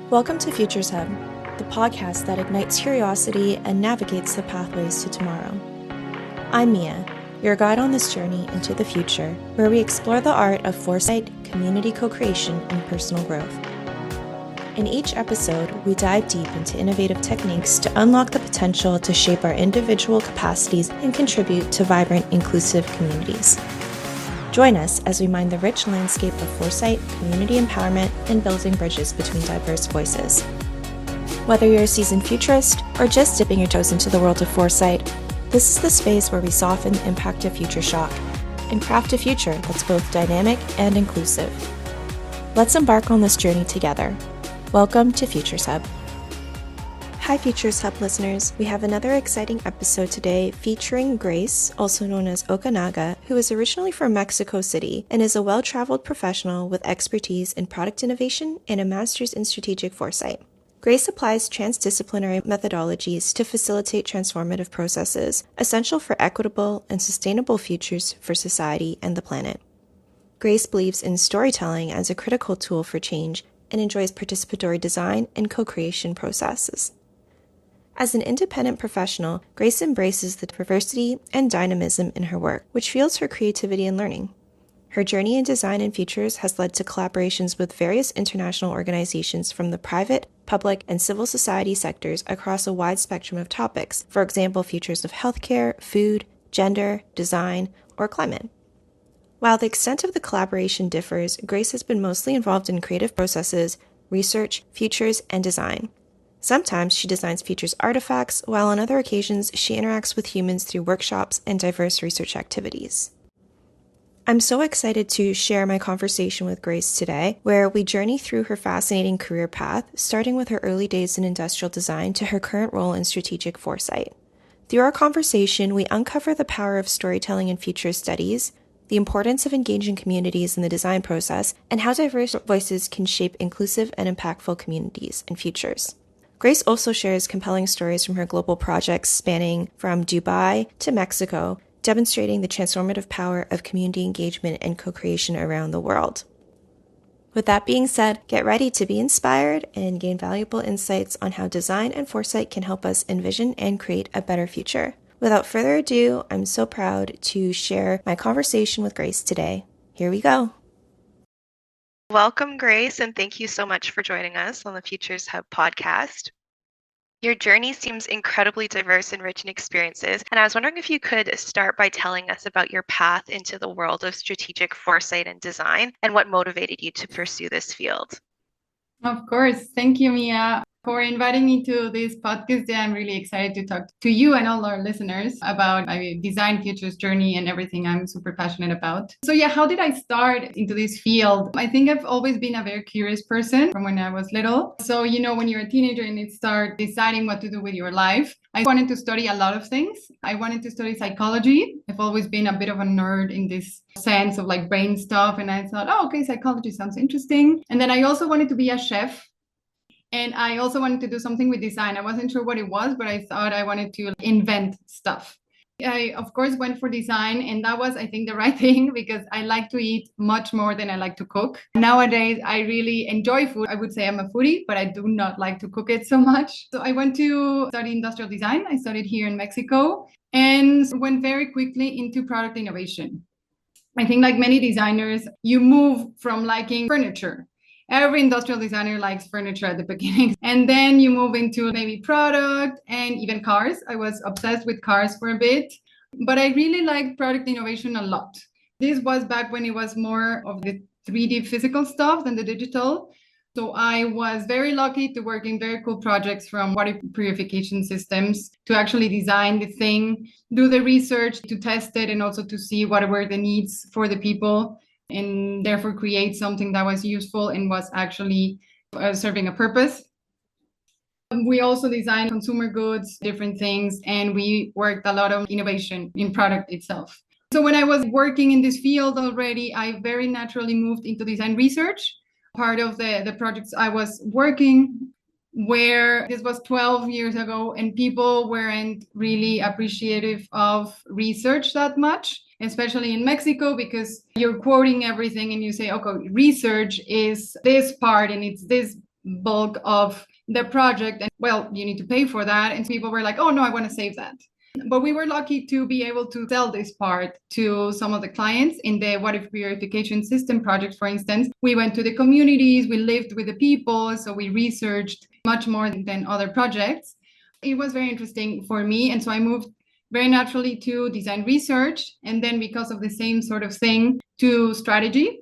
Welcome to Futures Hub, the podcast that ignites curiosity and navigates the pathways to tomorrow. I'm Mia, your guide on this journey into the future, where we explore the art of foresight, community co-creation, and personal growth. In each episode, we dive deep into innovative techniques to unlock the potential to shape our individual capacities and contribute to vibrant, inclusive communities. Join us as we mine the rich landscape of foresight, community empowerment, and building bridges between diverse voices. Whether you're a seasoned futurist or just dipping your toes into the world of foresight, this is the space where we soften the impact of future shock and craft a future that's both dynamic and inclusive. Let's embark on this journey together. Welcome to Futures Hub. Hi Futures Hub listeners, we have another exciting episode today featuring Grace, also known as Okanaga, who is originally from Mexico City and is a well-traveled professional with expertise in product innovation and a master's in strategic foresight. Grace applies transdisciplinary methodologies to facilitate transformative processes, essential for equitable and sustainable futures for society and the planet. Grace believes in storytelling as a critical tool for change and enjoys participatory design and co-creation processes. As an independent professional, Grace embraces the diversity and dynamism in her work, which fuels her creativity and learning. Her journey in design and futures has led to collaborations with various international organizations from the private, public, and civil society sectors across a wide spectrum of topics, for example, futures of healthcare, food, gender, design, or climate. While the extent of the collaboration differs, Grace has been mostly involved in creative processes, research, futures, and design. Sometimes she designs futures artifacts, while on other occasions she interacts with humans through workshops and diverse research activities. I'm so excited to share my conversation with Grace today, where we journey through her fascinating career path, starting with her early days in industrial design to her current role in strategic foresight. Through our conversation, we uncover the power of storytelling in future studies, the importance of engaging communities in the design process, and how diverse voices can shape inclusive and impactful communities and futures. Grace also shares compelling stories from her global projects spanning from Dubai to Mexico, demonstrating the transformative power of community engagement and co-creation around the world. With that being said, get ready to be inspired and gain valuable insights on how design and foresight can help us envision and create a better future. Without further ado, I'm so proud to share my conversation with Grace today. Here we go. Welcome, Grace, and thank you so much for joining us on the Futures Hub podcast. Your journey seems incredibly diverse and rich in experiences, and I was wondering if you could start by telling us about your path into the world of strategic foresight and design and what motivated you to pursue this field. Of course. Thank you, Mia, for inviting me to this podcast. I'm really excited to talk to you and all our listeners about my design futures journey and everything I'm super passionate about. So how did I start into this field? I think I've always been a very curious person from when I was little. So, when you're a teenager and you start deciding what to do with your life, I wanted to study a lot of things. I wanted to study psychology. I've always been a bit of a nerd in this sense of like brain stuff. And I thought, okay, psychology sounds interesting. And then I also wanted to be a chef. And I also wanted to do something with design. I wasn't sure what it was, but I thought I wanted to invent stuff. I, of course, went for design, and that was, I think, the right thing because I like to eat much more than I like to cook. Nowadays, I really enjoy food. I would say I'm a foodie, but I do not like to cook it so much. So I went to study industrial design. I studied here in Mexico and went very quickly into product innovation. I think like many designers, you move from liking furniture. Every industrial designer likes furniture at the beginning. And then you move into maybe product and even cars. I was obsessed with cars for a bit, but I really liked product innovation a lot. This was back when it was more of the 3D physical stuff than the digital. So I was very lucky to work in very cool projects from water purification systems to actually design the thing, do the research to test it, and also to see what were the needs for the people, and therefore create something that was useful and was actually serving a purpose. We also designed consumer goods, different things, and we worked a lot on innovation in product itself. So when I was working in this field already, I very naturally moved into design research. Part of the projects I was working, where this was 12 years ago and people weren't really appreciative of research that much, especially in Mexico, because you're quoting everything and you say, okay, research is this part and it's this bulk of the project. And well, you need to pay for that. And people were like, oh, no, I want to save that. But we were lucky to be able to sell this part to some of the clients in the what if verification system project, for instance. We went to the communities, we lived with the people, so we researched much more than other projects. It was very interesting for me. And so I moved very naturally to design research. And then because of the same sort of thing, to strategy.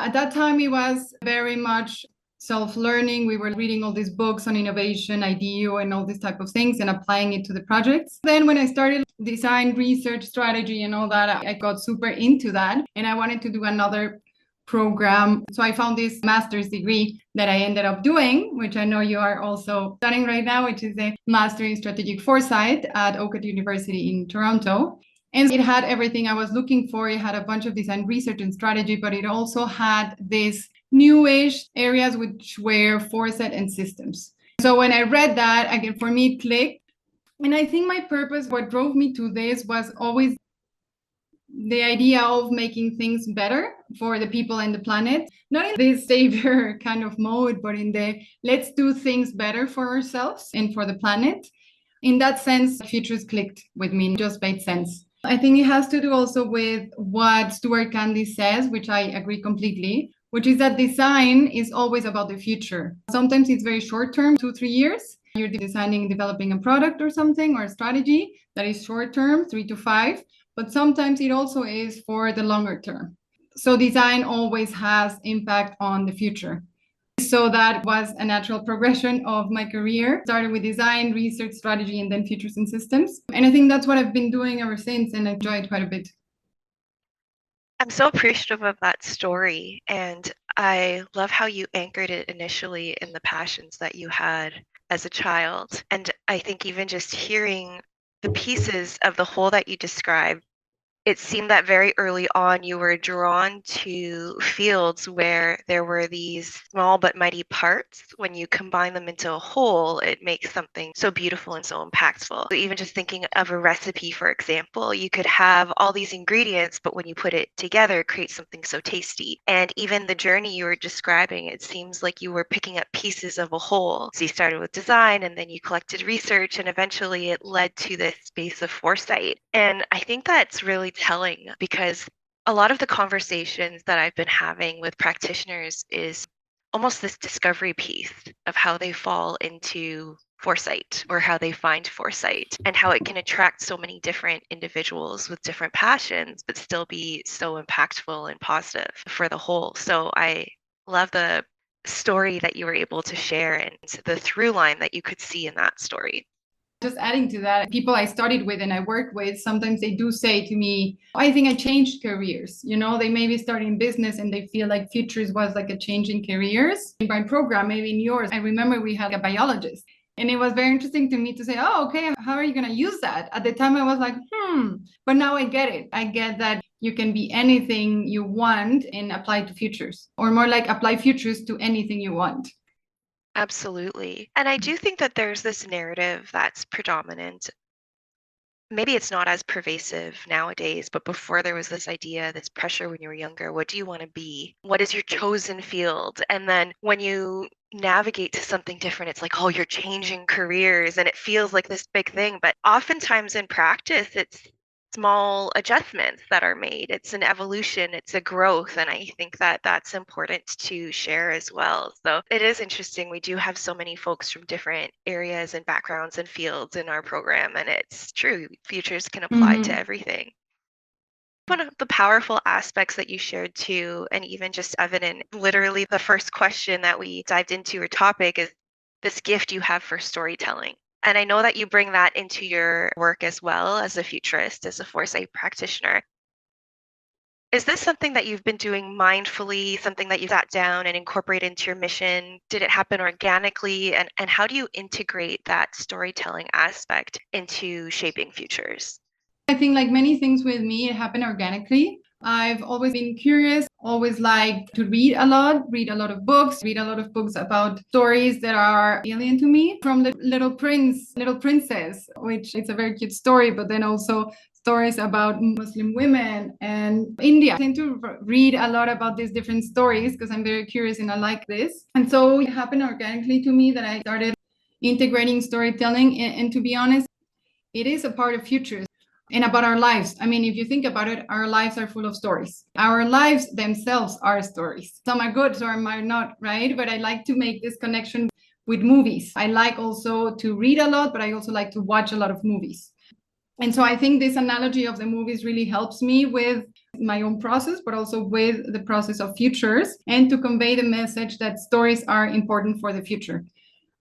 At that time, it was very much self-learning. We were reading all these books on innovation, IDEO, and all these type of things and applying it to the projects. Then when I started design, research, strategy, and all that, I got super into that. And I wanted to do another program. So I found this master's degree that I ended up doing, which I know you are also studying right now, which is a Master in Strategic Foresight at Oakwood University in Toronto. And it had everything I was looking for. It had a bunch of design research and strategy, but it also had these newish areas which were foresight and systems. So when I read that, again, for me, it clicked. And I think my purpose, what drove me to this was always the idea of making things better for the people and the planet, not in this savior kind of mode, but in the let's do things better for ourselves and for the planet. In that sense, futures clicked with me. It just made sense. I think it has to do also with what Stuart Candy says, which I agree completely, which is that design is always about the future. Sometimes it's very short term, 2-3 years. You're designing, developing a product or something or a strategy that is short term, 3 to 5. But sometimes it also is for the longer term. So design always has impact on the future. So that was a natural progression of my career. Started with design, research, strategy, and then futures and systems. And I think that's what I've been doing ever since, and I enjoy it quite a bit. I'm so appreciative of that story, and I love how you anchored it initially in the passions that you had as a child. And I think even just hearing the pieces of the whole that you described, it seemed that very early on you were drawn to fields where there were these small but mighty parts. When you combine them into a whole, it makes something so beautiful and so impactful. So even just thinking of a recipe, for example, you could have all these ingredients, but when you put it together, it creates something so tasty. And even the journey you were describing, it seems like you were picking up pieces of a whole. So you started with design, and then you collected research, and eventually it led to this space of foresight. And I think that's really telling, because a lot of the conversations that I've been having with practitioners is almost this discovery piece of how they fall into foresight or how they find foresight, and how it can attract so many different individuals with different passions but still be so impactful and positive for the whole. So I love the story that you were able to share and the through line that you could see in that story. Just adding to that, people I studied with and I work with, sometimes they do say to me, I think I changed careers. You know, they may be starting business and they feel like futures was like a change in careers. In my program, maybe in yours, I remember we had a biologist. And it was very interesting to me to say, oh, okay, how are you going to use that? At the time, I was like, but now I get it. I get that you can be anything you want and apply to futures, or more like apply futures to anything you want. Absolutely. And I do think that there's this narrative that's predominant. Maybe it's not as pervasive nowadays, but before there was this idea, this pressure when you were younger. What do you want to be? What is your chosen field? And then when you navigate to something different, it's like, oh, you're changing careers, and it feels like this big thing. But oftentimes in practice, it's small adjustments that are made. It's an evolution, it's a growth. And I think that that's important to share as well. So it is interesting. We do have so many folks from different areas and backgrounds and fields in our program. And it's true, futures can apply to everything. One of the powerful aspects that you shared too, and even just evident, literally the first question that we dived into your topic is this gift you have for storytelling. And I know that you bring that into your work as well as a futurist, as a foresight practitioner. Is this something that you've been doing mindfully, something that you sat down and incorporate into your mission? Did it happen organically? And how do you integrate that storytelling aspect into shaping futures? I think like many things with me, it happened organically. I've always been curious, always liked to read a lot of books, read a lot of books about stories that are alien to me, from the Little Prince, Little Princess, which it's a very cute story, but then also stories about Muslim women and India. I tend to read a lot about these different stories because I'm very curious and I like this. And so it happened organically to me that I started integrating storytelling. And to be honest, it is a part of futures and about our lives. I mean, if you think about it, our lives are full of stories. Our lives themselves are stories. Some are good, some are not, right? But I like to make this connection with movies. I like also to read a lot, but I also like to watch a lot of movies. And so I think this analogy of the movies really helps me with my own process, but also with the process of futures and to convey the message that stories are important for the future.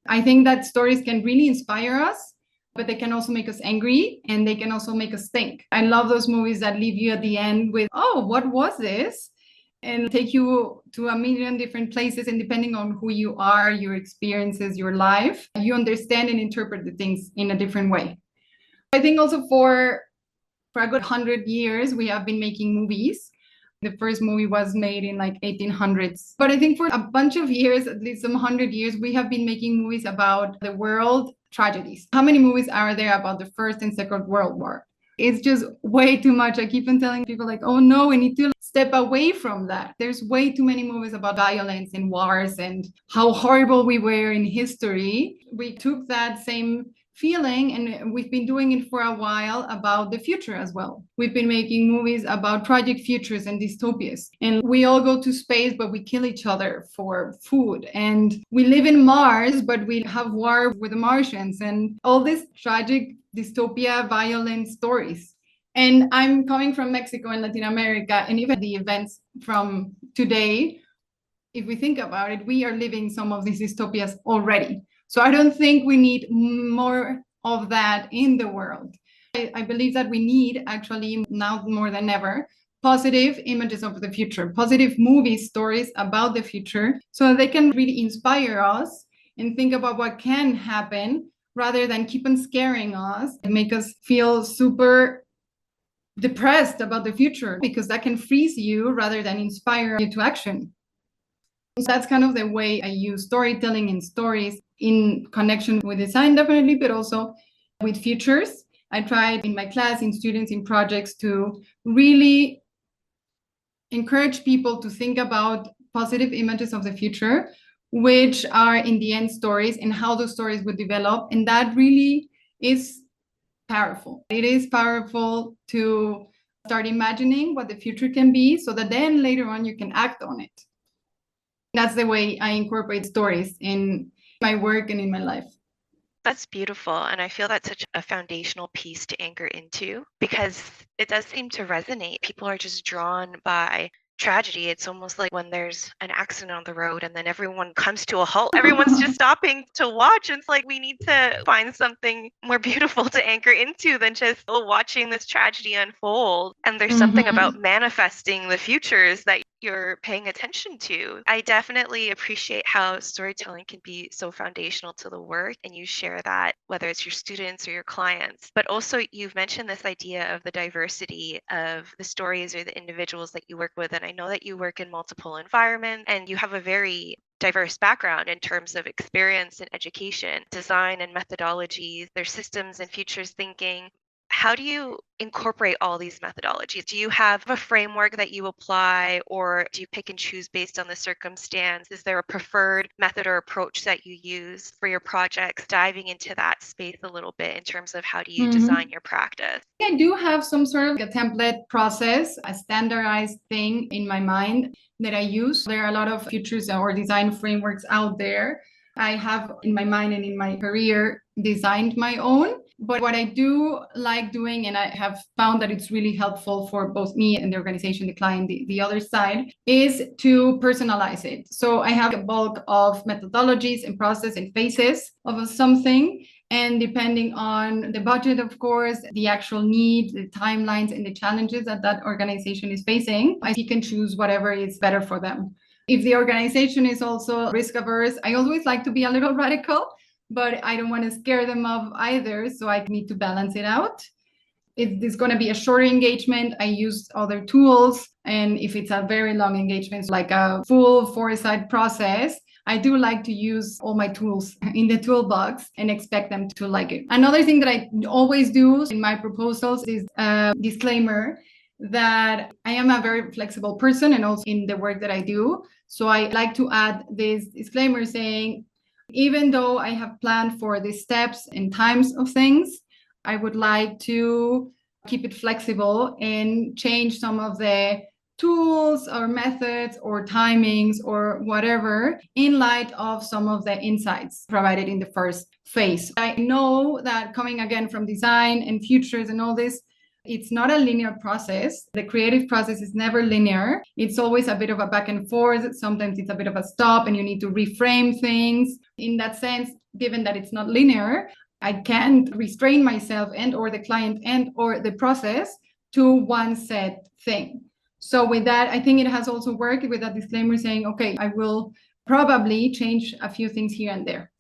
I think that stories can really inspire us, but they can also make us angry and they can also make us think. I love those movies that leave you at the end with, oh, what was this? And take you to a million different places. And depending on who you are, your experiences, your life, you understand and interpret the things in a different way. I think also for a good 100 years, we have been making movies. The first movie was made in like 1800s. But I think for a bunch of years, at least some 100 years, we have been making movies about the world tragedies. How many movies are there about the First and Second World War? It's just way too much. I keep on telling people like, oh no, we need to step away from that. There's way too many movies about violence and wars and how horrible we were in history. We took that same feeling and we've been doing it for a while about the future as well. We've been making movies about tragic futures and dystopias, and we all go to space but we kill each other for food, and we live in Mars but we have war with the Martians, and all these tragic dystopia violent stories. And I'm coming from Mexico and Latin America, and even the events from today, if we think about it, we are living some of these dystopias already. So I don't think we need more of that in the world. I believe that we need, actually now more than ever, positive images of the future, positive movie stories about the future, so that they can really inspire us and think about what can happen rather than keep on scaring us and make us feel super depressed about the future, because that can freeze you rather than inspire you to action. So that's kind of the way I use storytelling and stories in connection with design, definitely, but also with futures. I tried in my class, in students, in projects, to really encourage people to think about positive images of the future, which are in the end stories and how those stories would develop. And that really is powerful. It is powerful to start imagining what the future can be so that then later on you can act on it. That's the way I incorporate stories in my work and in my life. That's beautiful. And I feel that's such a foundational piece to anchor into, because it does seem to resonate. People are just drawn by tragedy. It's almost like when there's an accident on the road and then everyone comes to a halt. Everyone's just stopping to watch. And it's like we need to find something more beautiful to anchor into than just watching this tragedy unfold. And there's something about manifesting the futures that you're paying attention to. I definitely appreciate how storytelling can be so foundational to the work, and you share that whether it's your students or your clients. But also you've mentioned this idea of the diversity of the stories or the individuals that you work with. And I know that you work in multiple environments and you have a very diverse background in terms of experience and education, design and methodologies, their systems and futures thinking. How do you incorporate all these methodologies? Do you have a framework that you apply, or do you pick and choose based on the circumstance? Is there a preferred method or approach that you use for your projects? Diving into that space a little bit in terms of how do you design your practice? I do have some sort of a template process, a standardized thing in my mind that I use. There are a lot of futures or design frameworks out there. I have in my mind and in my career designed my own. But what I do like doing, and I have found that it's really helpful for both me and the organization, the client, the other side, is to personalize it. So I have a bulk of methodologies and process and phases of something. And depending on the budget, of course, the actual needs, the timelines, and the challenges that that organization is facing, I can choose whatever is better for them. If the organization is also risk averse, I always like to be a little radical, but I don't want to scare them off either. So I need to balance it out. If it's going to be a shorter engagement, I use other tools. And if it's a very long engagement, like a full Foresight process, I do like to use all my tools in the toolbox and expect them to like it. Another thing that I always do in my proposals is a disclaimer that I am a very flexible person and also in the work that I do. So I like to add this disclaimer saying, even though I have planned for the steps and times of things, I would like to keep it flexible and change some of the tools or methods or timings or whatever in light of some of the insights provided in the first phase. I know that coming again from design and futures and all this, it's not a linear process. The creative process is never linear. It's always a bit of a back and forth. Sometimes it's a bit of a stop and you need to reframe things. In that sense, given that it's not linear, I can't restrain myself and or the client and or the process to one set thing. So with that, I think it has also worked with a disclaimer saying, okay, I will probably change a few things here and there.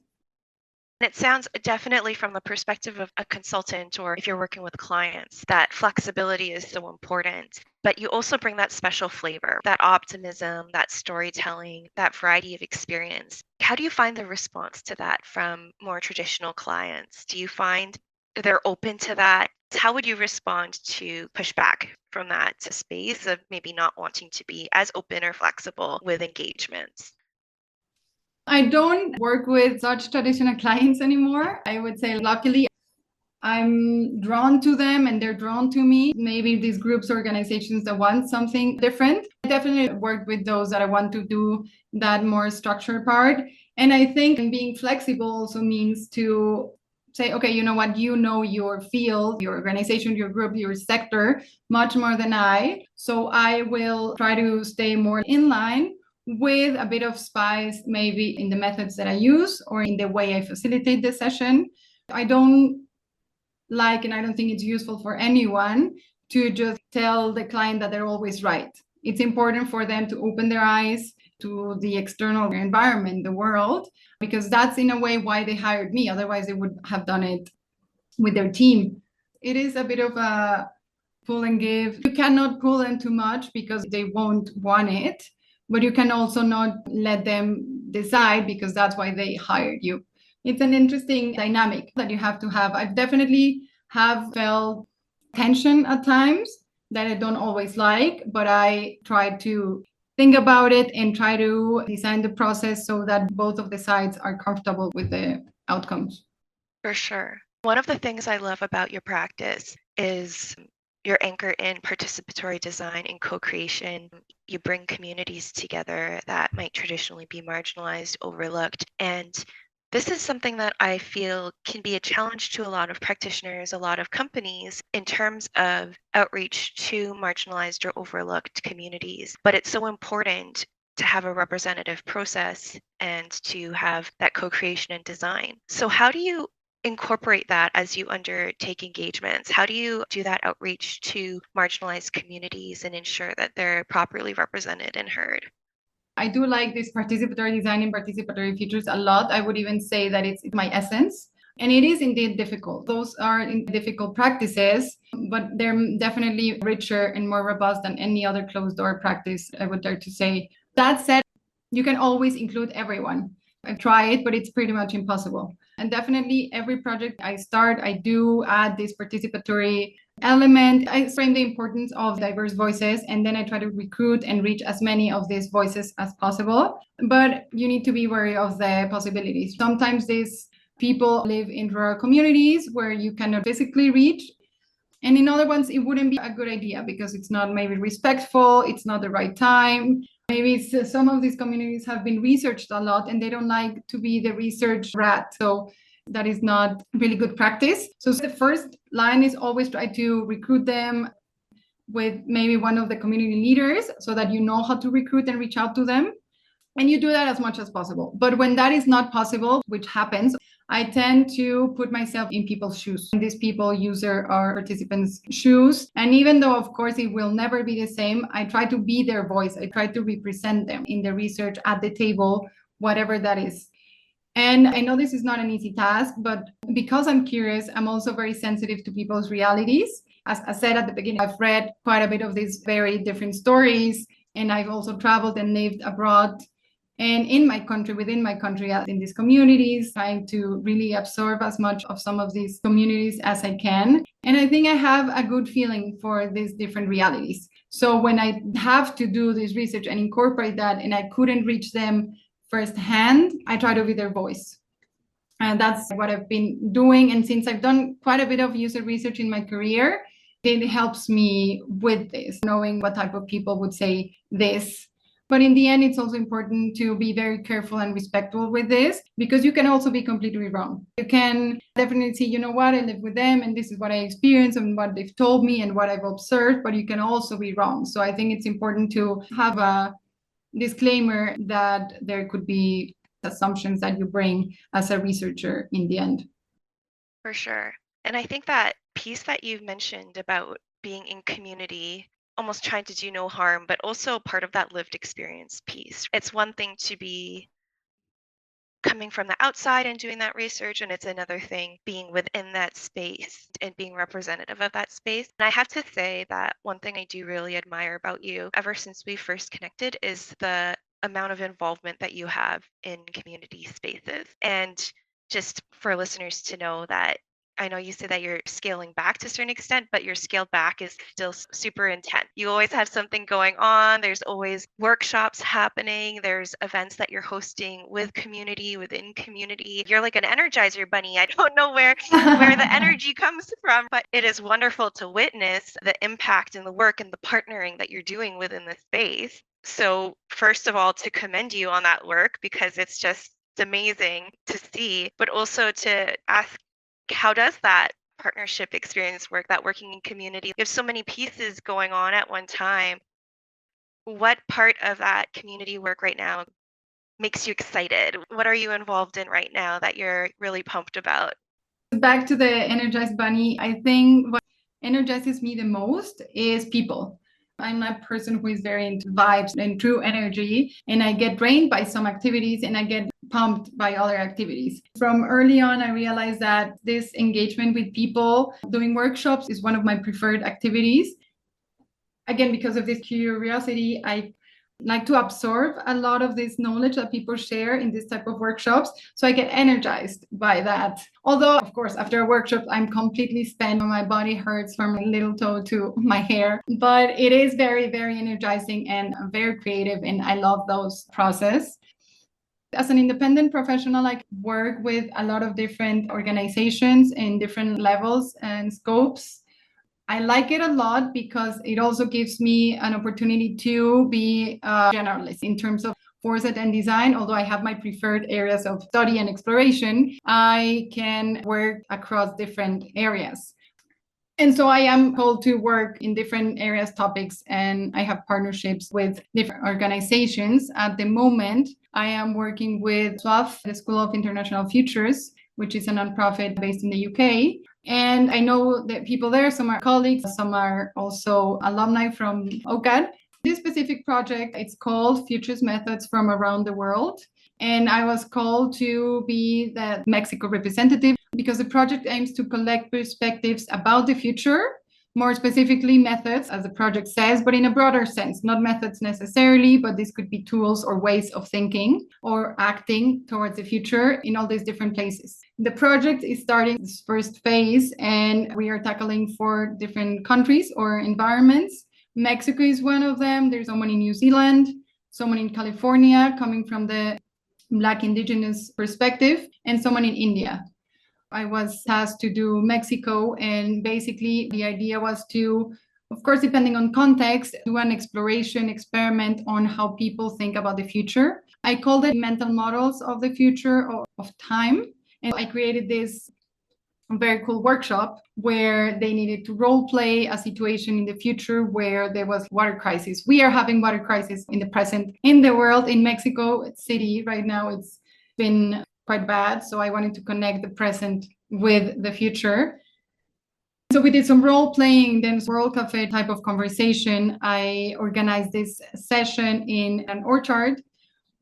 It sounds definitely from the perspective of a consultant, or if you're working with clients, that flexibility is so important. But you also bring that special flavor, that optimism, that storytelling, that variety of experience. How do you find the response to that from more traditional clients? Do you find they're open to that? How would you respond to pushback from that space of maybe not wanting to be as open or flexible with engagements? I don't work with such traditional clients anymore. I would say, luckily, I'm drawn to them and they're drawn to me. Maybe these groups, organizations that want something different. I definitely work with those that I want to do that more structured part. And I think being flexible also means to say, okay, you know what, you know your field, your organization, your group, your sector much more than I. So I will try to stay more in line with a bit of spice, maybe in the methods that I use or in the way I facilitate the session. I don't like, and I don't think it's useful for anyone to just tell the client that they're always right. It's important for them to open their eyes to the external environment, the world, because that's in a way why they hired me. Otherwise, they would have done it with their team. It is a bit of a pull and give. You cannot pull them too much because they won't want it, but you can also not let them decide because that's why they hired you. It's an interesting dynamic that you have to have. I've definitely have felt tension at times that I don't always like, but I try to think about it and try to design the process so that both of the sides are comfortable with the outcomes. For sure. One of the things I love about your practice is your anchor in participatory design and co-creation. You bring communities together that might traditionally be marginalized, overlooked, and this is something that I feel can be a challenge to a lot of practitioners, a lot of companies in terms of outreach to marginalized or overlooked communities. But it's so important to have a representative process and to have that co-creation and design. So how do you incorporate that as you undertake engagements? How do you do that outreach to marginalized communities and ensure that they're properly represented and heard? I do like this participatory design and participatory features a lot. I would even say that it's my essence. And it is indeed difficult. Those are difficult practices, but they're definitely richer and more robust than any other closed door practice, I would dare to say. That said, you can always include everyone. I try it, but it's pretty much impossible. And definitely every project I start, I do add this participatory element. I frame the importance of diverse voices, and then I try to recruit and reach as many of these voices as possible. But you need to be wary of the possibilities. Sometimes these people live in rural communities where you cannot physically reach. And in other ones, it wouldn't be a good idea because it's not maybe respectful, it's not the right time. Maybe some of these communities have been researched a lot and they don't like to be the research rat. So that is not really good practice. So the first line is always try to recruit them with maybe one of the community leaders so that you know how to recruit and reach out to them. And you do that as much as possible. But when that is not possible, which happens, I tend to put myself in people's shoes. These people, user or participants' shoes. And even though, of course, it will never be the same, I try to be their voice. I try to represent them in the research at the table, whatever that is. And I know this is not an easy task, but because I'm curious, I'm also very sensitive to people's realities. As I said at the beginning, I've read quite a bit of these very different stories, and I've also traveled and lived abroad. And in my country, within my country, in these communities, trying to really absorb as much of some of these communities as I can. And I think I have a good feeling for these different realities. So when I have to do this research and incorporate that, and I couldn't reach them firsthand, I try to be their voice. And that's what I've been doing. And since I've done quite a bit of user research in my career, it helps me with this, knowing what type of people would say this. But in the end, it's also important to be very careful and respectful with this, because you can also be completely wrong. You can definitely see, you know what, I live with them and this is what I experienced and what they've told me and what I've observed, but you can also be wrong. So I think it's important to have a disclaimer that there could be assumptions that you bring as a researcher in the end. For sure. And I think that piece that you've mentioned about being in community, almost trying to do no harm, but also part of that lived experience piece. It's one thing to be coming from the outside and doing that research, and it's another thing being within that space and being representative of that space. And I have to say that one thing I do really admire about you ever since we first connected is the amount of involvement that you have in community spaces. And just for listeners to know that I know you said that you're scaling back to a certain extent, but your scaled back is still super intense. You always have something going on. There's always workshops happening. There's events that you're hosting with community, within community. You're like an energizer bunny. I don't know where the energy comes from, but it is wonderful to witness the impact and the work and the partnering that you're doing within the space. So first of all, to commend you on that work, because it's amazing to see, but also to ask, how does that partnership experience work, that working in community? You have so many pieces going on at one time. What part of that community work right now makes you excited? What are you involved in right now that you're really pumped about? Back to the energized bunny, I think what energizes me the most is people. I'm a person who is very into vibes and true energy, and I get drained by some activities and I get pumped by other activities. From early on, I realized that this engagement with people, doing workshops, is one of my preferred activities. Again, because of this curiosity, I like to absorb a lot of this knowledge that people share in this type of workshops. So I get energized by that. Although, of course, after a workshop, I'm completely spent. My body hurts from my little toe to my hair. But it is very, very energizing and very creative. And I love those process. As an independent professional, I work with a lot of different organizations in different levels and scopes. I like it a lot because it also gives me an opportunity to be a generalist in terms of foresight and design. Although I have my preferred areas of study and exploration, I can work across different areas. And so I am called to work in different areas, topics, and I have partnerships with different organizations. At the moment, I am working with SWAF, the School of International Futures, which is a nonprofit based in the UK. And I know that people there, some are colleagues, some are also alumni from OCAD. This specific project, it's called Futures Methods from Around the World. And I was called to be the Mexico representative because the project aims to collect perspectives about the future, more specifically methods, as the project says, but in a broader sense, not methods necessarily, but this could be tools or ways of thinking or acting towards the future in all these different places. The project is starting its first phase, and we are tackling 4 different countries or environments. Mexico is one of them. There's someone in New Zealand, someone in California coming from the Black indigenous perspective, and someone in India. I was tasked to do Mexico, and basically the idea was to, of course, depending on context, do an exploration experiment on how people think about the future. I called it mental models of the future of time. And I created this very cool workshop where they needed to role play a situation in the future where there was water crisis. We are having water crisis in the present in the world. In Mexico City right now, it's been quite bad. So I wanted to connect the present with the future. So we did some role playing, then World Cafe type of conversation. I organized this session in an orchard.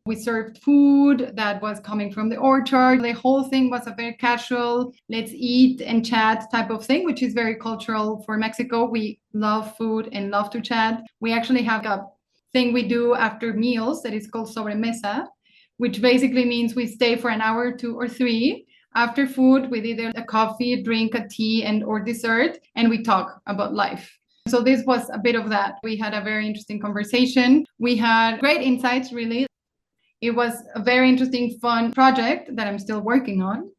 We served food that was coming from the orchard. The whole thing was a very casual, let's eat and chat type of thing, which is very cultural for Mexico. We love food and love to chat. We actually have a thing we do after meals that is called sobremesa. which basically means we stay for an hour, 2 or 3. After food, with either a coffee, a drink, a tea, and or dessert, and we talk about life. So this was a bit of that. We had a very interesting conversation. We had great insights, really. It was a very interesting, fun project that I'm still working on.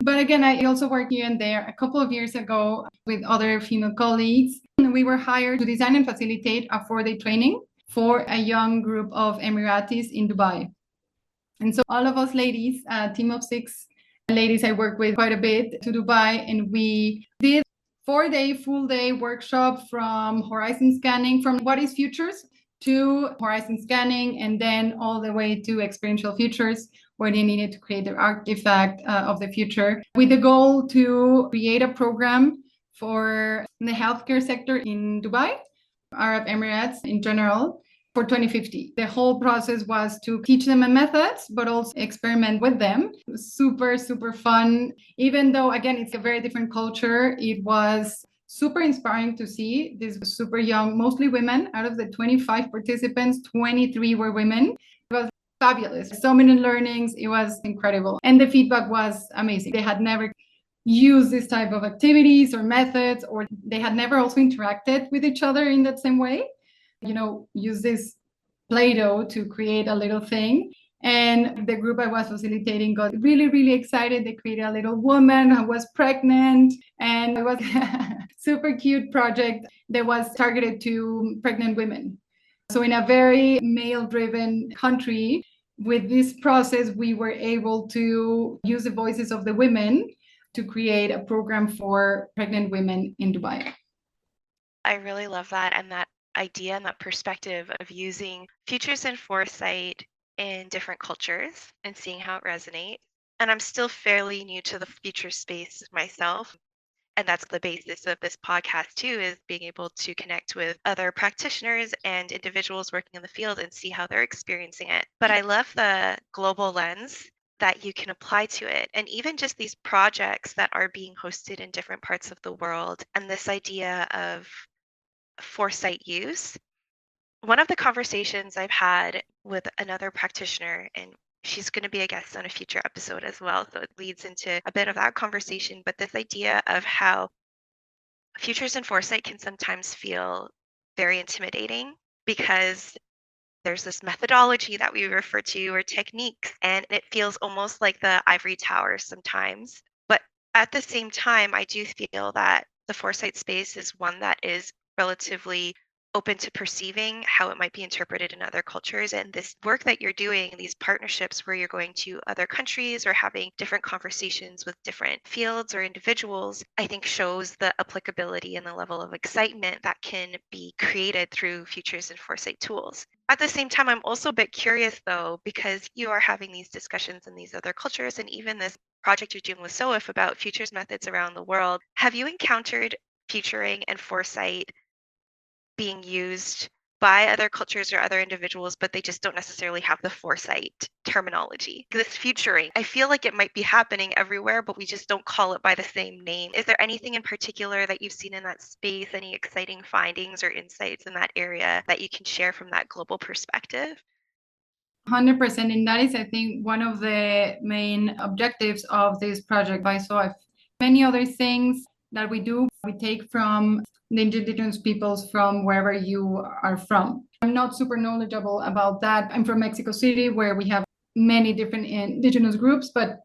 But again, I also worked here and there a couple of years ago with other female colleagues. We were hired to design and facilitate a 4-day training for a young group of Emiratis in Dubai. And so all of us ladies, a team of 6 ladies I work with quite a bit, to Dubai, and we did 4-day, full-day workshop from horizon scanning, from what is futures to horizon scanning, and then all the way to experiential futures, where they needed to create their artifact of the future, with the goal to create a program for the healthcare sector in Dubai, Arab Emirates in general, for 2050. The whole process was to teach them a methods, but also experiment with them. It was super, super fun. Even though, again, it's a very different culture, it was super inspiring to see these super young, mostly women. Out of the 25 participants, 23 were women. It was fabulous. So many learnings. It was incredible. And the feedback was amazing. They had never used this type of activities or methods, or they had never also interacted with each other in that same way. Use this Play-Doh to create a little thing. And the group I was facilitating got really, really excited. They created a little woman who was pregnant. And it was a super cute project that was targeted to pregnant women. So in a very male-driven country, with this process, we were able to use the voices of the women to create a program for pregnant women in Dubai. I really love that, and that idea and that perspective of using futures and foresight in different cultures and seeing how it resonates. And I'm still fairly new to the future space myself. And that's the basis of this podcast too, is being able to connect with other practitioners and individuals working in the field and see how they're experiencing it. But I love the global lens that you can apply to it. And even just these projects that are being hosted in different parts of the world, and this idea of foresight use. One of the conversations I've had with another practitioner, and she's going to be a guest on a future episode as well, so it leads into a bit of that conversation, but this idea of how futures and foresight can sometimes feel very intimidating because there's this methodology that we refer to, or techniques, and it feels almost like the ivory tower sometimes. But at the same time, I do feel that the foresight space is one that is relatively open to perceiving how it might be interpreted in other cultures. And this work that you're doing, these partnerships where you're going to other countries or having different conversations with different fields or individuals, I think shows the applicability and the level of excitement that can be created through futures and foresight tools. At the same time, I'm also a bit curious though, because you are having these discussions in these other cultures, and even this project you're doing with SOIF about futures methods around the world. Have you encountered futuring and foresight being used by other cultures or other individuals, but they just don't necessarily have the foresight terminology? This futuring, I feel like it might be happening everywhere, but we just don't call it by the same name. Is there anything in particular that you've seen in that space, any exciting findings or insights in that area that you can share from that global perspective? 100%. And that is, I think, one of the main objectives of this project by SOIF. Many other things that we do, we take from the indigenous peoples from wherever you are from. I'm not super knowledgeable about that. I'm from Mexico City, where we have many different indigenous groups, but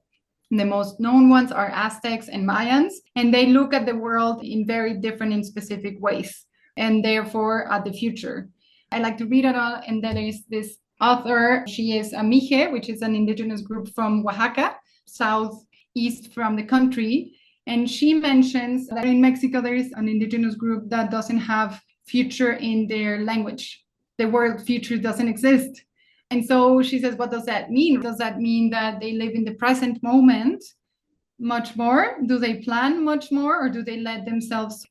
the most known ones are Aztecs and Mayans, and they look at the world in very different and specific ways, and therefore at the future. I like to read it all, and there is this author. She is a Mije, which is an indigenous group from Oaxaca, southeast from the country. And she mentions that in Mexico, there is an indigenous group that doesn't have future in their language. The word future doesn't exist. And so she says, what does that mean? Does that mean that they live in the present moment much more? Do they plan much more? Or do they let themselves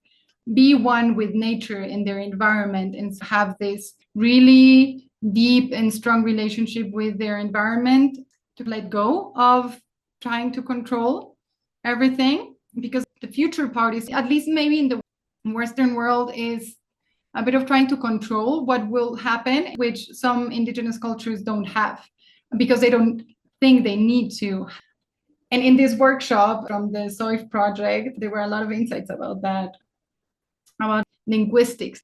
be one with nature and their environment and have this really deep and strong relationship with their environment to let go of trying to control everything? Because the future part is, at least maybe in the Western world, is a bit of trying to control what will happen, which some indigenous cultures don't have. because they don't think they need to. And in this workshop from the SOIF project, there were a lot of insights about that, about linguistics.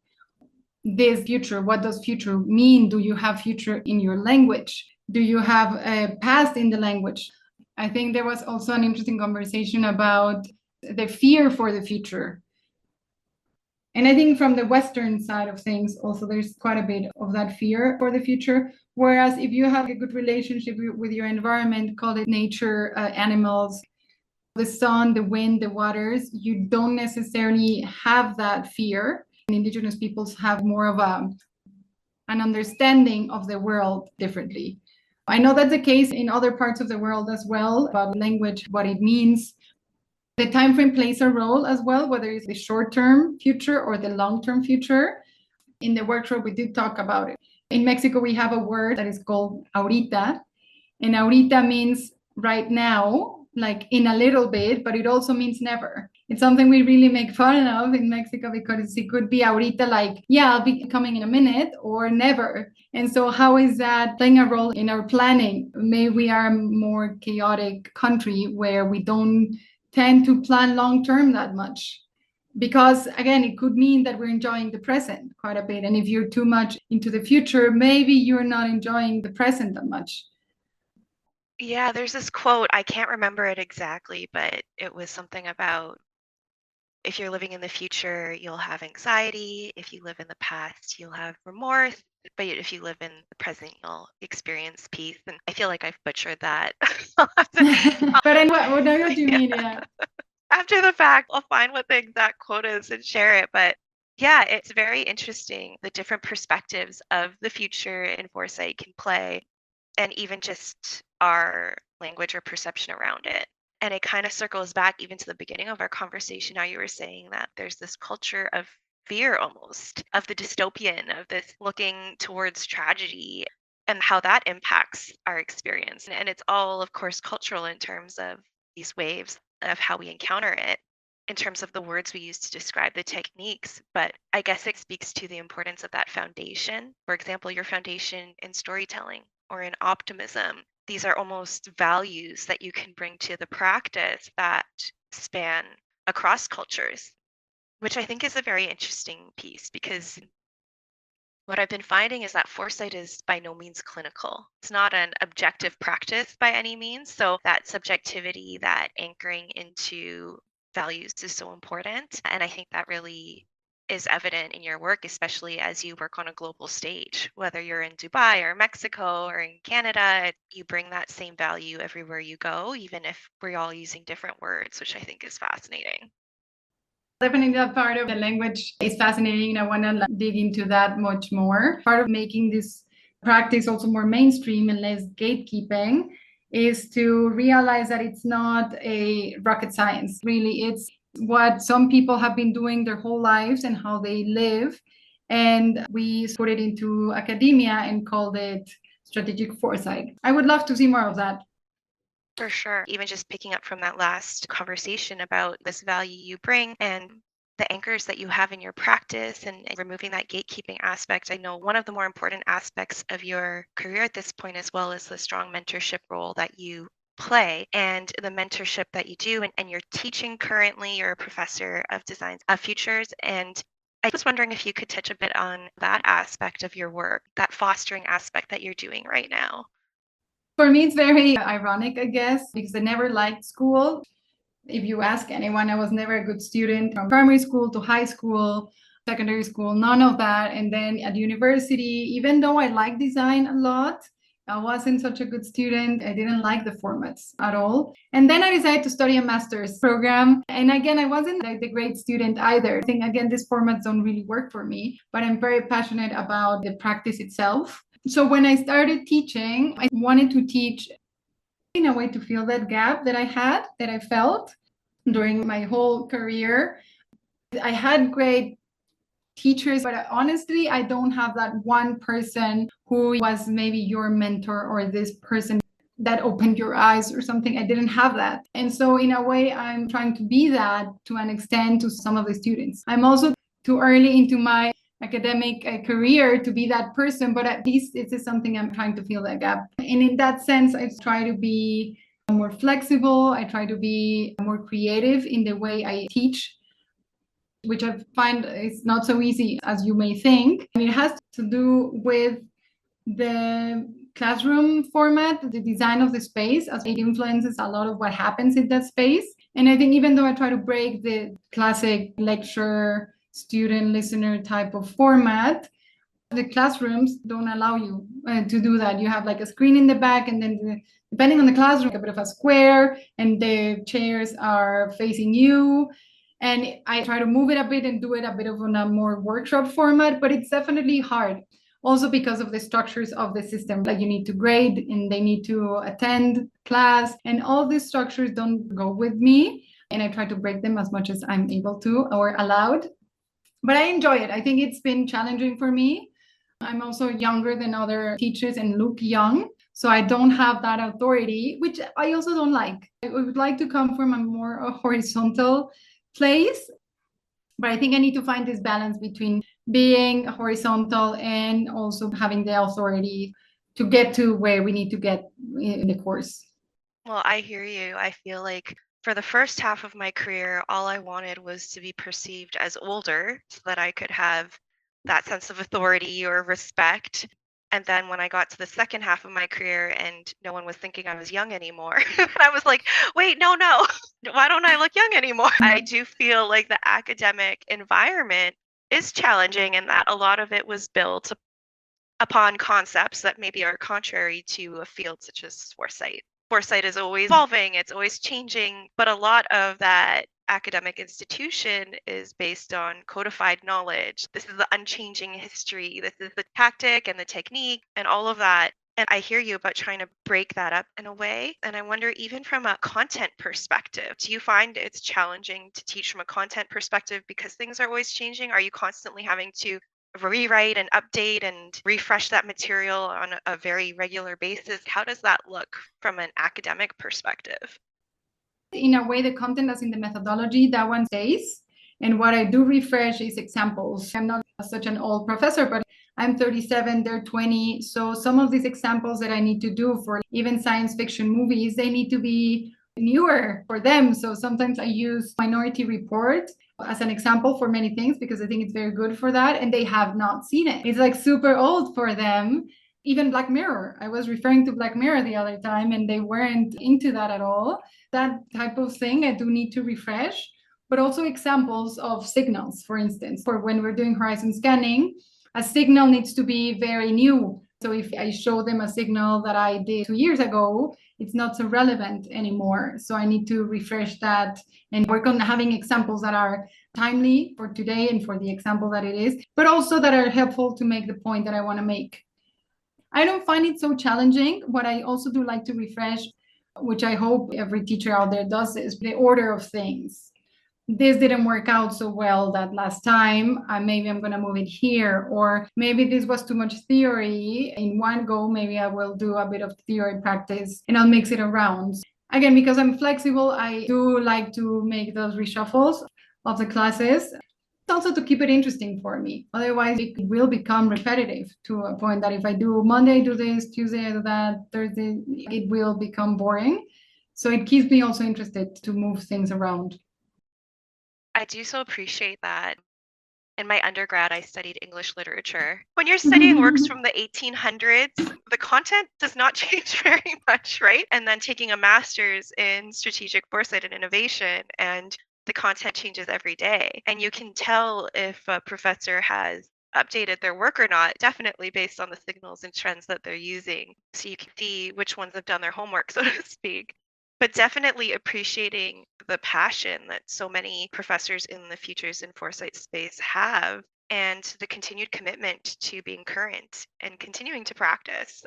This future, what does future mean? Do you have future in your language? Do you have a past in the language? I think there was also an interesting conversation about the fear for the future. And I think from the Western side of things, also there's quite a bit of that fear for the future. Whereas if you have a good relationship with your environment, call it nature, animals, the sun, the wind, the waters, you don't necessarily have that fear. And Indigenous peoples have more of an understanding of the world differently. I know that's the case in other parts of the world as well, about language, what it means. The time frame plays a role as well, whether it's the short-term future or the long-term future. In the workshop, we did talk about it. In Mexico, we have a word that is called ahorita, and ahorita means right now, like in a little bit, but it also means never. It's something we really make fun of in Mexico because it could be ahorita, like, yeah, I'll be coming in a minute, or never. And so how is that playing a role in our planning? Maybe we are a more chaotic country where we don't tend to plan long term that much. Because again, it could mean that we're enjoying the present quite a bit. And if you're too much into the future, maybe you're not enjoying the present that much. Yeah, there's this quote, I can't remember it exactly, but it was something about if you're living in the future, you'll have anxiety. If you live in the past, you'll have remorse. But if you live in the present, you'll experience peace. And I feel like I've butchered that. But I know what you mean, yeah. After the fact, I'll find what the exact quote is and share it. But yeah, it's very interesting the different perspectives of the future and foresight can play, and even just our language or perception around it. And it kind of circles back even to the beginning of our conversation. How you were saying that there's this culture of fear almost, of the dystopian, of this looking towards tragedy and how that impacts our experience. And it's all, of course, cultural in terms of these waves of how we encounter it, in terms of the words we use to describe the techniques. But I guess it speaks to the importance of that foundation. For example, your foundation in storytelling or in optimism. These are almost values that you can bring to the practice that span across cultures, which I think is a very interesting piece, because what I've been finding is that foresight is by no means clinical. It's not an objective practice by any means. So that subjectivity, that anchoring into values is so important. And I think that really is evident in your work, especially as you work on a global stage, whether you're in Dubai or Mexico or in Canada, you bring that same value everywhere you go, even if we're all using different words, which I think is fascinating. Definitely that part of the language is fascinating. I want to dig into that much more. Part of making this practice also more mainstream and less gatekeeping is to realize that it's not a rocket science. Really, it's what some people have been doing their whole lives and how they live. And we put it into academia and called it strategic foresight. I would love to see more of that. For sure. Even just picking up from that last conversation about this value you bring and the anchors that you have in your practice and removing that gatekeeping aspect. I know one of the more important aspects of your career at this point as well is the strong mentorship role that you play and the mentorship that you do. And you're teaching currently, you're a professor of design of futures. And I was wondering if you could touch a bit on that aspect of your work, that fostering aspect that you're doing right now. For me, it's very ironic, I guess, because I never liked school. If you ask anyone, I was never a good student from primary school to high school, secondary school, none of that. And then at university, even though I liked design a lot, I wasn't such a good student. I didn't like the formats at all. And then I decided to study a master's program. And again, I wasn't like the great student either. I think, again, these formats don't really work for me, but I'm very passionate about the practice itself. So when I started teaching, I wanted to teach in a way to fill that gap that I felt during my whole career. I had great teachers, but honestly, I don't have that one person who was maybe your mentor or this person that opened your eyes or something. I didn't have that. And so in a way, I'm trying to be that to an extent to some of the students. I'm also too early into my academic career to be that person, but at least this is something I'm trying to fill that gap. And in that sense, I try to be more flexible. I try to be more creative in the way I teach, which I find is not so easy as you may think. And it has to do with the classroom format, the design of the space, as it influences a lot of what happens in that space. And I think even though I try to break the classic lecture, student, listener type of format, the classrooms don't allow you to do that. You have like a screen in the back, and then depending on the classroom, a bit of a square, and the chairs are facing you. And I try to move it a bit and do it a bit of on a more workshop format, but it's definitely hard. Also because of the structures of the system, like you need to grade and they need to attend class, and all these structures don't go with me. And I try to break them as much as I'm able to or allowed. But I enjoy it. I think it's been challenging for me. I'm also younger than other teachers and look young. So I don't have that authority, which I also don't like. I would like to come from a more horizontal place. But I think I need to find this balance between being horizontal and also having the authority to get to where we need to get in the course. Well, I hear you. I feel like for the first half of my career, all I wanted was to be perceived as older so that I could have that sense of authority or respect. And then when I got to the second half of my career and no one was thinking I was young anymore, I was like, wait, no, why don't I look young anymore? I do feel like the academic environment is challenging and that a lot of it was built upon concepts that maybe are contrary to a field such as foresight. Foresight is always evolving, it's always changing, but a lot of that academic institution is based on codified knowledge. This is the unchanging history, this is the tactic and the technique and all of that. And I hear you about trying to break that up in a way. And I wonder, even from a content perspective, do you find it's challenging to teach from a content perspective because things are always changing? Are you constantly having to rewrite and update and refresh that material on a very regular basis? How does that look from an academic perspective? In a way, the content as in the methodology, that one stays. And what I do refresh is examples. I'm not such an old professor, but I'm 37, they're 20. So some of these examples that I need to do for even science fiction movies, they need to be newer for them. So sometimes I use Minority Report as an example for many things because I think it's very good for that. And they have not seen it. It's like super old for them. Even Black Mirror. I was referring to Black Mirror the other time and they weren't into that at all. That type of thing I do need to refresh, but also examples of signals, for instance, for when we're doing horizon scanning, a signal needs to be very new. So if I show them a signal that I did 2 years ago, it's not so relevant anymore. So I need to refresh that and work on having examples that are timely for today and for the example that it is, but also that are helpful to make the point that I want to make. I don't find it so challenging. What I also do like to refresh, which I hope every teacher out there does, is the order of things. This didn't work out so well that last time. Maybe I'm going to move it here. Or maybe this was too much theory in one go. Maybe I will do a bit of theory practice and I'll mix it around. Again, because I'm flexible, I do like to make those reshuffles of the classes. Also to keep it interesting for me. Otherwise, it will become repetitive to a point that if I do Monday, I do this, Tuesday, I do that, Thursday, it will become boring. So it keeps me also interested to move things around. I do so appreciate that. In my undergrad, I studied English literature. When you're studying works from the 1800s, the content does not change very much, right? And then taking a master's in strategic foresight and innovation, and the content changes every day. And you can tell if a professor has updated their work or not, definitely based on the signals and trends that they're using. So you can see which ones have done their homework, so to speak. But definitely appreciating the passion that so many professors in the futures and foresight space have, and the continued commitment to being current and continuing to practice.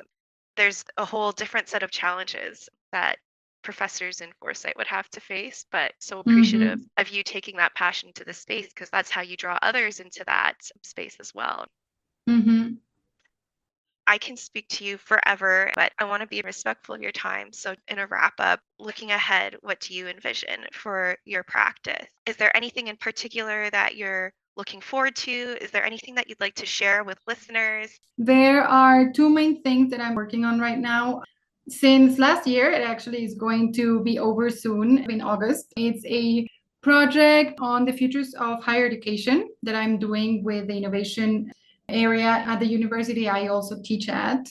There's a whole different set of challenges that professors in foresight would have to face, but so appreciative of you taking that passion to the space, because that's how you draw others into that space as well. I can speak to you forever, but I want to be respectful of your time. So, in a wrap up, looking ahead, what do you envision for your practice? Is there anything in particular that you're looking forward to? Is there anything that you'd like to share with listeners? There are two main things that I'm working on right now. Since last year, it actually is going to be over soon in August. It's a project on the futures of higher education that I'm doing with the innovation area at the university I also teach at.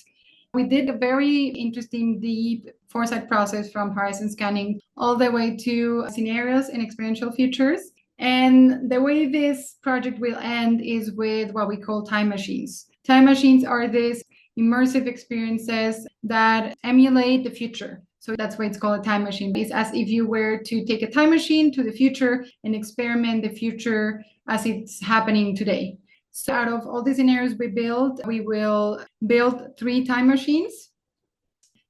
We did a very interesting, deep foresight process from horizon scanning all the way to scenarios and experiential futures. And the way this project will end is with what we call time machines. Time machines are these immersive experiences that emulate the future. So that's why it's called a time machine. It's as if you were to take a time machine to the future and experiment the future as it's happening today. So out of all the scenarios we will build 3 time machines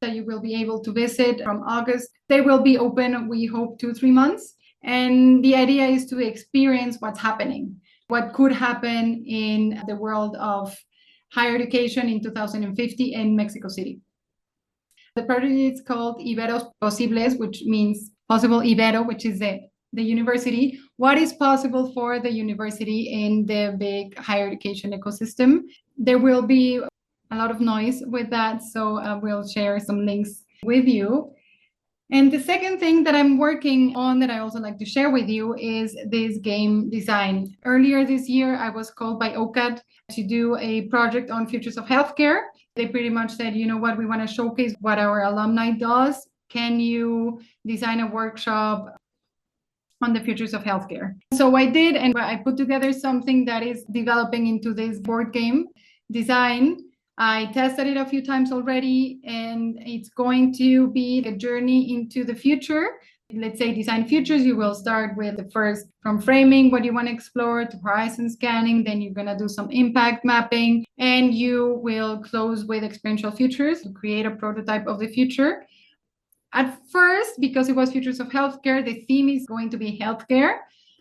that you will be able to visit from August. They will be open, we hope, 2-3 months. And the idea is to experience what's happening, what could happen in the world of higher education in 2050 in Mexico City. The project is called Iberos Posibles, which means possible Ibero, which is the university. What is possible for the university in the big higher education ecosystem? There will be a lot of noise with that, so we'll share some links with you. And the second thing that I'm working on that I also like to share with you is this game design. Earlier this year, I was called by OCAD to do a project on futures of healthcare. They pretty much said, you know what, we want to showcase what our alumni does. Can you design a workshop on the futures of healthcare? So I did, and I put together something that is developing into this board game design. I tested it a few times already, and it's going to be a journey into the future. Let's say design futures, you will start with the first from framing what you want to explore to horizon scanning, then you're going to do some impact mapping, and you will close with experiential futures to create a prototype of the future. At first, because it was futures of healthcare, the theme is going to be healthcare.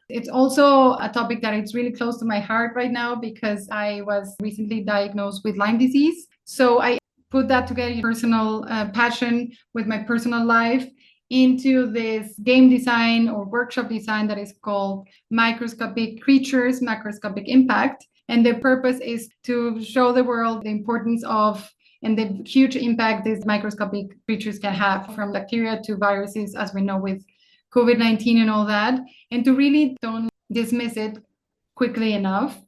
It's also a topic that it's really close to my heart right now because I was recently diagnosed with Lyme disease. So I put that together, personal passion with my personal life into this game design or workshop design that is called Microscopic Creatures, Macroscopic Impact. And the purpose is to show the world the importance of and the huge impact these microscopic creatures can have, from bacteria to viruses, as we know with COVID-19 and all that, and to really don't dismiss it quickly enough.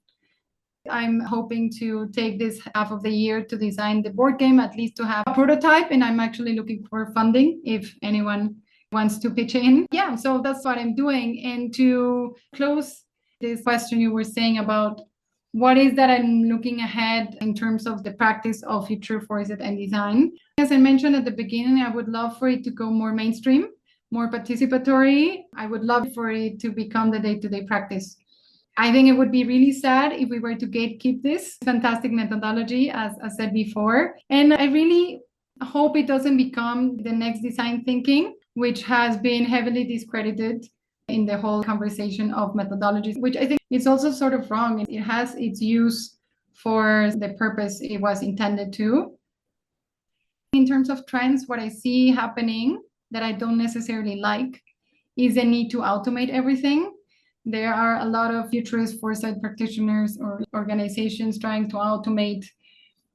I'm hoping to take this half of the year to design the board game, at least to have a prototype, and I'm actually looking for funding if anyone wants to pitch in. Yeah, so that's what I'm doing. And to close this question you were saying about what is that I'm looking ahead in terms of the practice of future foresight and design. As I mentioned at the beginning, I would love for it to go more mainstream, more participatory. I would love for it to become the day-to-day practice. I think it would be really sad if we were to gatekeep this fantastic methodology, as I said before. And I really hope it doesn't become the next design thinking, which has been heavily discredited in the whole conversation of methodologies, which I think is also sort of wrong. It has its use for the purpose it was intended to. In terms of trends, what I see happening that I don't necessarily like is the need to automate everything. There are a lot of futurist foresight practitioners or organizations trying to automate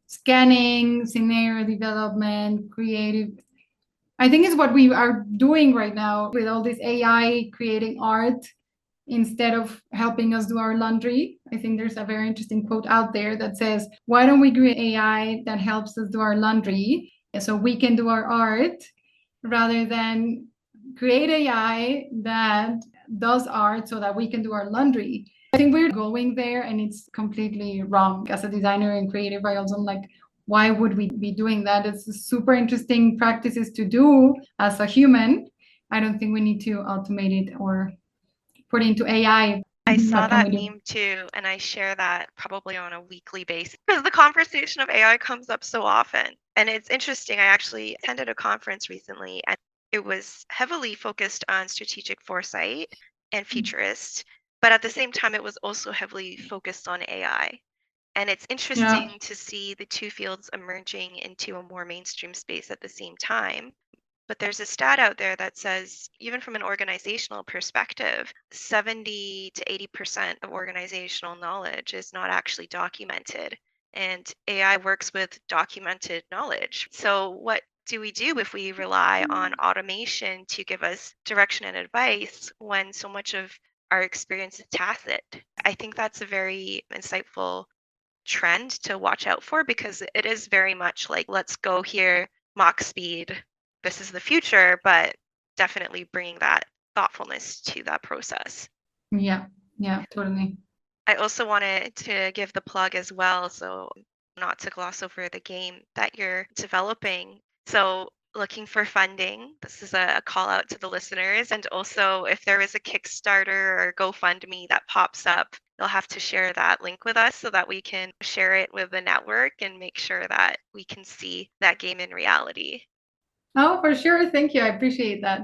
scanning, scenario development, creative. I think it's what we are doing right now with all this AI creating art instead of helping us do our laundry. I think there's a very interesting quote out there that says, why don't we create AI that helps us do our laundry so we can do our art, rather than create AI that does art so that we can do our laundry. I think we're going there and it's completely wrong. As a designer and creative, I also am like, why would we be doing that? It's super interesting practices to do as a human. I don't think we need to automate it or put it into AI. I saw that meme too, and I share that probably on a weekly basis because the conversation of AI comes up so often. And it's interesting. I actually attended a conference recently, and it was heavily focused on strategic foresight and futurist, but at the same time, it was also heavily focused on AI. And it's interesting to see the two fields emerging into a more mainstream space at the same time. But there's a stat out there that says, even from an organizational perspective, 70 to 80% of organizational knowledge is not actually documented. And AI works with documented knowledge. So what do we do if we rely on automation to give us direction and advice when so much of our experience is tacit? I think that's a very insightful trend to watch out for, because it is very much like, let's go here, Mach speed, this is the future, but definitely bringing that thoughtfulness to that process. Yeah, totally. I also wanted to give the plug as well, so not to gloss over the game that you're developing. So looking for funding, this is a call out to the listeners. And also, if there is a Kickstarter or GoFundMe that pops up, you'll have to share that link with us so that we can share it with the network and make sure that we can see that game in reality. Oh, for sure. Thank you. I appreciate that.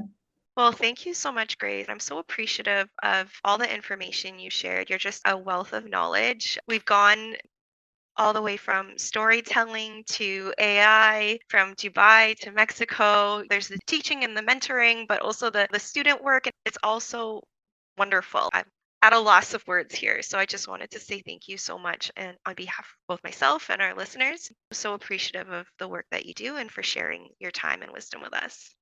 Well, thank you so much, Grace. I'm so appreciative of all the information you shared. You're just a wealth of knowledge. We've gone all the way from storytelling to AI, from Dubai to Mexico. There's the teaching and the mentoring, but also the student work. And it's also wonderful. I'm at a loss of words here. So I just wanted to say thank you so much. And on behalf of both myself and our listeners, I'm so appreciative of the work that you do and for sharing your time and wisdom with us.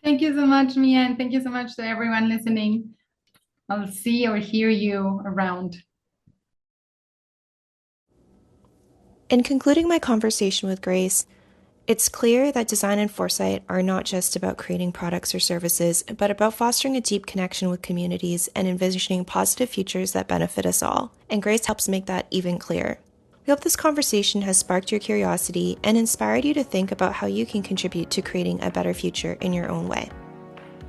Thank you so much, Mia. And thank you so much to everyone listening. I'll see or hear you around. In concluding my conversation with Grace, it's clear that design and foresight are not just about creating products or services, but about fostering a deep connection with communities and envisioning positive futures that benefit us all. And Grace helps make that even clearer. We hope this conversation has sparked your curiosity and inspired you to think about how you can contribute to creating a better future in your own way.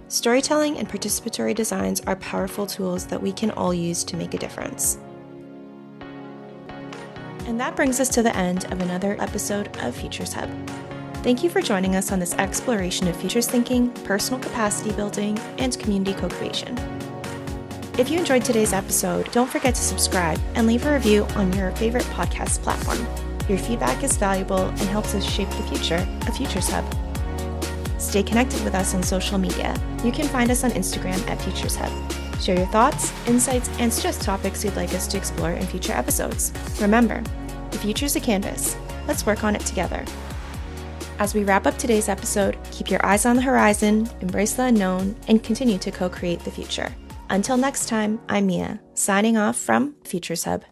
Storytelling and participatory designs are powerful tools that we can all use to make a difference. And that brings us to the end of another episode of Futures Hub. Thank you for joining us on this exploration of futures thinking, personal capacity building, and community co-creation. If you enjoyed today's episode, don't forget to subscribe and leave a review on your favorite podcast platform. Your feedback is valuable and helps us shape the future of Futures Hub. Stay connected with us on social media. You can find us on Instagram at Futures Hub. Share your thoughts, insights, and suggest topics you'd like us to explore in future episodes. Remember, the future's a canvas. Let's work on it together. As we wrap up today's episode, keep your eyes on the horizon, embrace the unknown, and continue to co-create the future. Until next time, I'm Mia, signing off from Futures Hub.